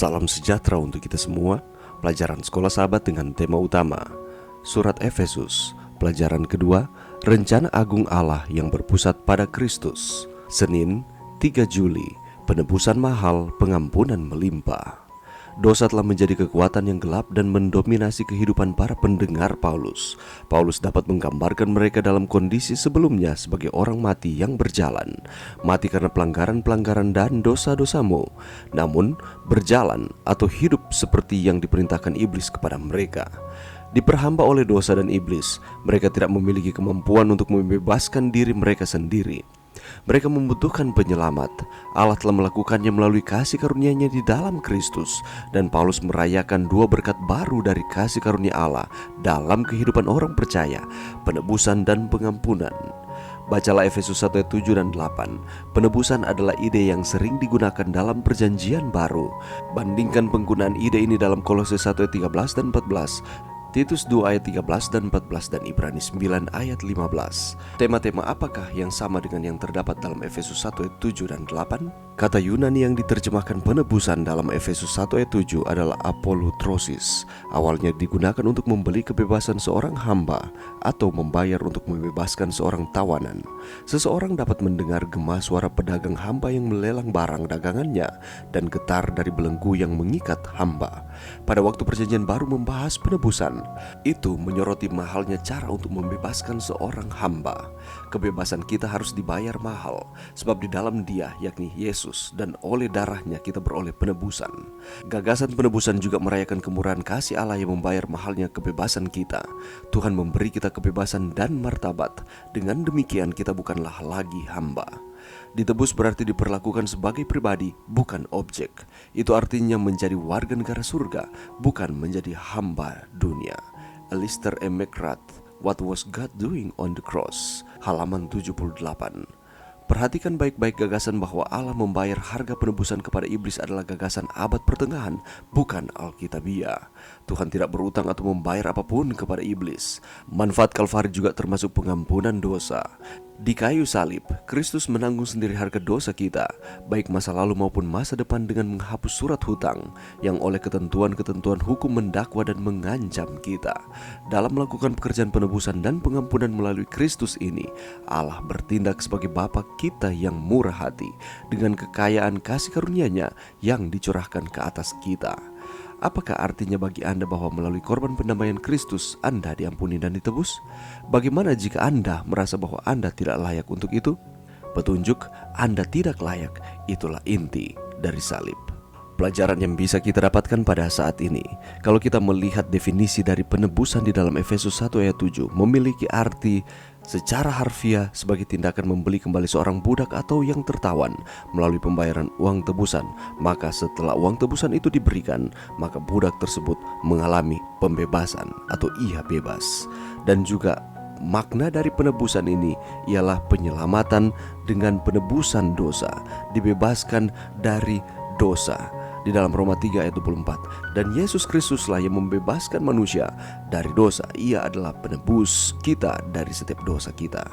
Salam sejahtera untuk kita semua. Pelajaran Sekolah Sahabat dengan tema utama Surat Efesus, pelajaran kedua, Rencana Agung Allah yang berpusat pada Kristus. Senin, 3 Juli, penebusan mahal, pengampunan melimpah. Dosa telah menjadi kekuatan yang gelap dan mendominasi kehidupan para pendengar Paulus. Paulus dapat menggambarkan mereka dalam kondisi sebelumnya sebagai orang mati yang berjalan. Mati karena pelanggaran-pelanggaran dan dosa-dosamu. Namun, berjalan atau hidup seperti yang diperintahkan iblis kepada mereka. Diperhamba oleh dosa dan iblis, mereka tidak memiliki kemampuan untuk membebaskan diri mereka sendiri. Mereka membutuhkan penyelamat. Allah telah melakukannya melalui kasih karunia-Nya di dalam Kristus. Dan Paulus merayakan dua berkat baru dari kasih karunia Allah dalam kehidupan orang percaya, penebusan dan pengampunan. Bacalah Efesus 1 ayat 7 dan 8. Penebusan adalah ide yang sering digunakan dalam perjanjian baru. Bandingkan penggunaan ide ini dalam Kolose 1 ayat 13 dan 14, Titus 2 ayat 13 dan 14, dan Ibrani 9 ayat 15. Tema-tema apakah yang sama dengan yang terdapat dalam Efesus 1 ayat 7 dan 8? Kata Yunani yang diterjemahkan penebusan dalam Efesus 1 ayat 7 adalah apolutrosis. Awalnya digunakan untuk membeli kebebasan seorang hamba atau membayar untuk membebaskan seorang tawanan. Seseorang dapat mendengar gema suara pedagang hamba yang melelang barang dagangannya dan getar dari belenggu yang mengikat hamba. Pada waktu perjanjian baru membahas penebusan, itu menyoroti mahalnya cara untuk membebaskan seorang hamba. Kebebasan kita harus dibayar mahal, sebab di dalam Dia, yakni Yesus, dan oleh darahnya kita beroleh penebusan. Gagasan penebusan juga merayakan kemurahan kasih Allah yang membayar mahalnya kebebasan kita. Tuhan memberi kita kebebasan dan martabat. Dengan demikian kita bukanlah lagi hamba. Ditebus berarti diperlakukan sebagai pribadi, bukan objek. Itu artinya menjadi warga negara surga, bukan menjadi hamba dunia. Alistair M. McGrath, What Was God Doing on the Cross? Halaman 78. Perhatikan baik-baik gagasan bahwa Allah membayar harga penebusan kepada iblis adalah gagasan abad pertengahan, bukan Alkitabiah. Tuhan tidak berutang atau membayar apapun kepada iblis. Manfaat Kalvari juga termasuk pengampunan dosa. Di kayu salib, Kristus menanggung sendiri harga dosa kita, baik masa lalu maupun masa depan, dengan menghapus surat hutang yang oleh ketentuan-ketentuan hukum mendakwa dan mengancam kita. Dalam melakukan pekerjaan penebusan dan pengampunan melalui Kristus ini, Allah bertindak sebagai Bapa kita yang murah hati dengan kekayaan kasih karunia-Nya yang dicurahkan ke atas kita. Apakah artinya bagi Anda bahwa melalui korban pendamaian Kristus Anda diampuni dan ditebus? Bagaimana jika Anda merasa bahwa Anda tidak layak untuk itu? Petunjuk, Anda tidak layak, itulah inti dari salib. Pelajaran yang bisa kita dapatkan pada saat ini, kalau kita melihat definisi dari penebusan di dalam Efesus 1 ayat 7, memiliki arti secara harfiah sebagai tindakan membeli kembali seorang budak atau yang tertawan melalui pembayaran uang tebusan. Maka setelah uang tebusan itu diberikan, maka budak tersebut mengalami pembebasan atau ia bebas. Dan juga makna dari penebusan ini ialah penyelamatan dengan penebusan dosa, dibebaskan dari dosa. Di dalam Roma 3 ayat 24, dan Yesus Kristuslah yang membebaskan manusia dari dosa. Ia adalah penebus kita dari setiap dosa kita.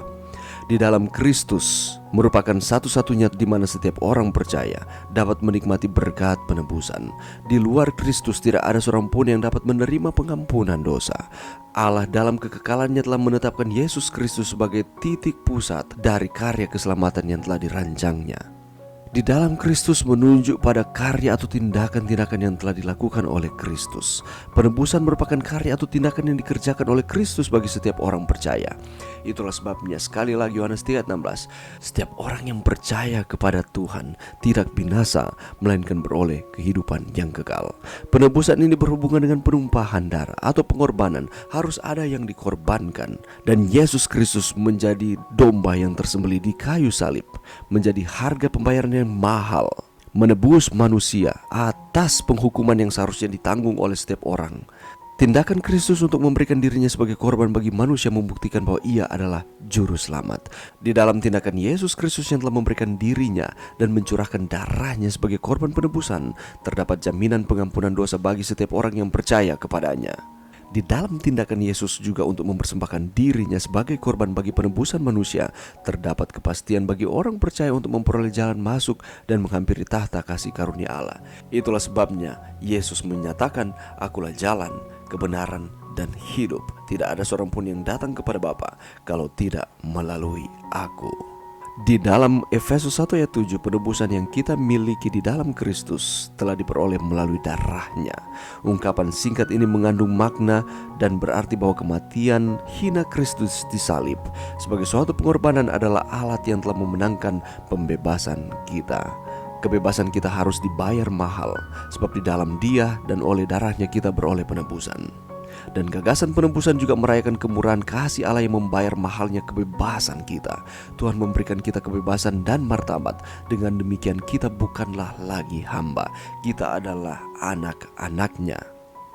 Di dalam Kristus merupakan satu-satunya di mana setiap orang percaya dapat menikmati berkat penebusan. Di luar Kristus tidak ada seorang pun yang dapat menerima pengampunan dosa. Allah dalam kekekalannya telah menetapkan Yesus Kristus sebagai titik pusat dari karya keselamatan yang telah dirancangnya. Di dalam Kristus menunjuk pada karya atau tindakan-tindakan yang telah dilakukan oleh Kristus. Penebusan merupakan karya atau tindakan yang dikerjakan oleh Kristus bagi setiap orang percaya. Itulah sebabnya sekali lagi Yohanes 3:16, setiap orang yang percaya kepada Tuhan tidak binasa, melainkan beroleh kehidupan yang kekal. Penebusan ini berhubungan dengan penumpahan darah atau pengorbanan. Harus ada yang dikorbankan, dan Yesus Kristus menjadi domba yang tersembelih di kayu salib, menjadi harga pembayaran yang mahal, menebus manusia atas penghukuman yang seharusnya ditanggung oleh setiap orang. Tindakan Kristus untuk memberikan dirinya sebagai korban bagi manusia membuktikan bahwa ia adalah juru selamat. Di dalam tindakan Yesus Kristus yang telah memberikan dirinya dan mencurahkan darahnya sebagai korban penebusan, terdapat jaminan pengampunan dosa bagi setiap orang yang percaya kepadanya. Di dalam tindakan Yesus juga untuk mempersembahkan dirinya sebagai korban bagi penebusan manusia, terdapat kepastian bagi orang percaya untuk memperoleh jalan masuk dan menghampiri tahta kasih karunia Allah. Itulah sebabnya Yesus menyatakan, "Akulah jalan, kebenaran, dan hidup. Tidak ada seorang pun yang datang kepada Bapa kalau tidak melalui Aku." Di dalam Efesus 1 ayat 7, penebusan yang kita miliki di dalam Kristus telah diperoleh melalui darahnya. Ungkapan singkat ini mengandung makna dan berarti bahwa kematian hina Kristus di salib sebagai suatu pengorbanan adalah alat yang telah memenangkan pembebasan kita. Kebebasan kita harus dibayar mahal, sebab di dalam Dia dan oleh darahnya kita beroleh penebusan. Dan gagasan penebusan juga merayakan kemurahan kasih Allah yang membayar mahalnya kebebasan kita. Tuhan memberikan kita kebebasan dan martabat. Dengan demikian kita bukanlah lagi hamba, kita adalah anak-anaknya.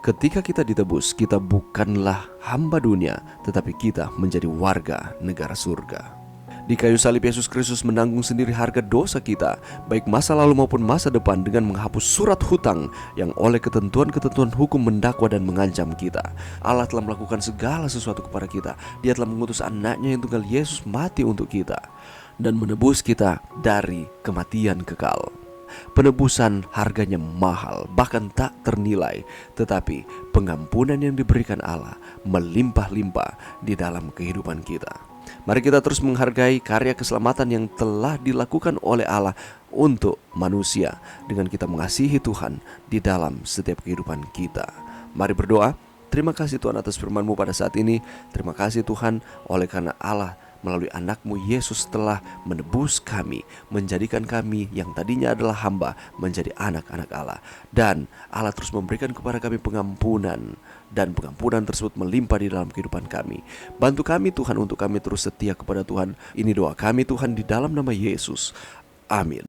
Ketika kita ditebus, kita bukanlah hamba dunia, tetapi kita menjadi warga negara surga. Di kayu salib Yesus Kristus menanggung sendiri harga dosa kita, baik masa lalu maupun masa depan, dengan menghapus surat hutang yang oleh ketentuan-ketentuan hukum mendakwa dan mengancam kita. Allah telah melakukan segala sesuatu kepada kita. Dia telah mengutus anaknya yang tunggal Yesus mati untuk kita dan menebus kita dari kematian kekal. Penebusan harganya mahal, bahkan tak ternilai, tetapi pengampunan yang diberikan Allah melimpah-limpah di dalam kehidupan kita. Mari kita terus menghargai karya keselamatan yang telah dilakukan oleh Allah untuk manusia dengan kita mengasihi Tuhan di dalam setiap kehidupan kita. Mari berdoa. Terima kasih Tuhan atas firman-Mu pada saat ini. Terima kasih Tuhan oleh karena Allah melalui anak-Mu Yesus telah menebus kami, menjadikan kami yang tadinya adalah hamba menjadi anak-anak Allah. Dan Allah terus memberikan kepada kami pengampunan, dan pengampunan tersebut melimpah di dalam kehidupan kami. Bantu kami Tuhan untuk kami terus setia kepada Tuhan. Ini doa kami Tuhan di dalam nama Yesus. Amin.